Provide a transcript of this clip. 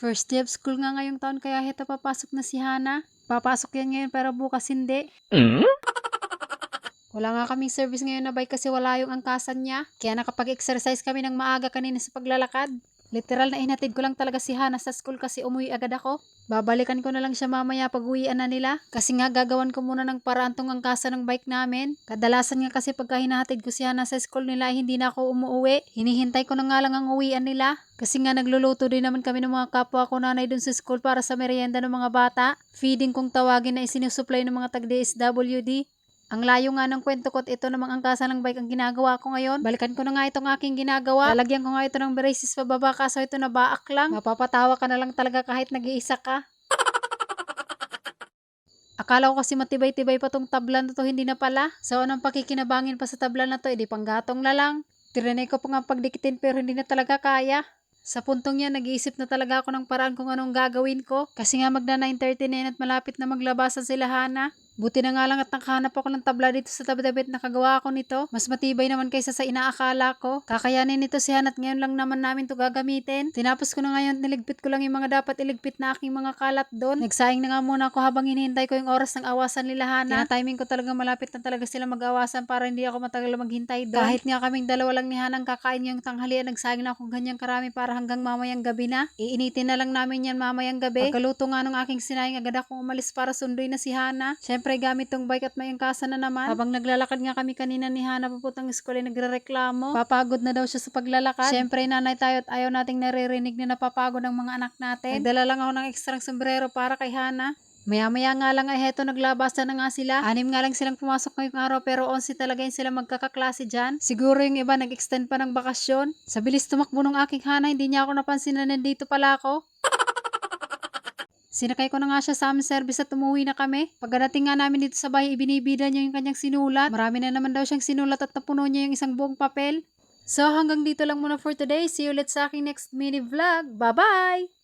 First day of school nga ngayong taon kaya heto papasok na si Hana. Papasok yan ngayon pero bukas hindi. Wala nga kaming service ngayon na bike kasi wala yung angkasan niya. Kaya nakapag-exercise kami ng maaga kanina sa paglalakad. Literal na inatid ko lang talaga si Hana sa school kasi umuwi agad ako. Babalikan ko na lang siya mamaya pag uwian na nila. Kasi nga gagawan ko muna ng paraan tong angkasan ng bike namin. Kadalasan nga kasi pagka hinahatid ko si Hana sa school nila hindi na ako umuwi. Hinihintay ko na nga lang ang uwian nila. Kasi nga nagluluto din naman kami ng mga kapwa ko nanay dun sa school para sa merienda ng mga bata. Feeding kong tawagin na isinusupply ng mga tag-DSWD. Ang layo nga ng kwento ko at ito namang angkasan ng bike ang ginagawa ko ngayon. Balikan ko na nga itong aking ginagawa. Lalagyan ko nga ito ng braces pababa kaso ito na baak lang. Mapapatawa ka na lang talaga kahit nag-iisa ka. Akala ko kasi matibay-tibay pa tong tabla na to, hindi na pala. So anong pakikinabangin pa sa tabla na to, edi panggatong na lang. Tirinay ko pa nga pagdikitin pero hindi na talaga kaya. Sa puntong yan, nag-iisip na talaga ako ng paraan kung anong gagawin ko. Kasi nga magna 9:30 na yun at malapit na maglabasan sila Hana. Buti na nga lang at nakahanap ako ng tabla dito sa tabi-tabi at nakagawa ako nito. Mas matibay naman kaysa sa inaakala ko. Kakayanin nito si Hana at ngayon lang naman namin to gagamitin. Tinapos ko na ngayon at niligpit ko lang yung mga dapat iligpit na aking mga kalat doon. Nagsaing na nga muna ako habang hinihintay ko yung oras ng awasan nila Hana. Tina-timing ko talaga malapit na talaga sila mag-awasan para hindi ako matagal maghintay doon. Kahit nga kaming dalawa lang ni Hana ang kakain yung tanghalian, nagsaing na akong ganyang karami para hanggang mamayang gabi na. Iinitin na lang namin yan mamayang gabi. Pagkaluto nga nung aking sinaing agad akong umalis para sunduin na si Hana. Syempre gamit tong bike at may angkasan na naman. Habang naglalakad nga kami kanina ni Hana papuntang school ay nagrereklamo. Papagod na daw siya sa paglalakad. Syempre nanay tayo at ayaw nating naririnig na napapagod ang mga anak natin. Nagdala lang ako ng ekstrang sombrero para kay Hana. Maya-maya nga lang ay heto naglabasan na nga sila. 6 nga lang silang pumasok ngayong araw pero 11 talaga yun sila magkakaklase dyan. Siguro yung iba nag-extend pa ng bakasyon. Sa bilis tumakbo ng aking Hana, hindi niya ako napansin na nandito pala ako. Sinakay ko na nga siya sa aming service at umuwi na kami. Pagdating nga namin dito sa bahay, ibinibida niya yung kanyang sinulat. Marami na naman daw siyang sinulat at napuno niya yung isang buong papel. So hanggang dito lang muna for today. See you ulit sa aking next mini vlog. Bye-bye!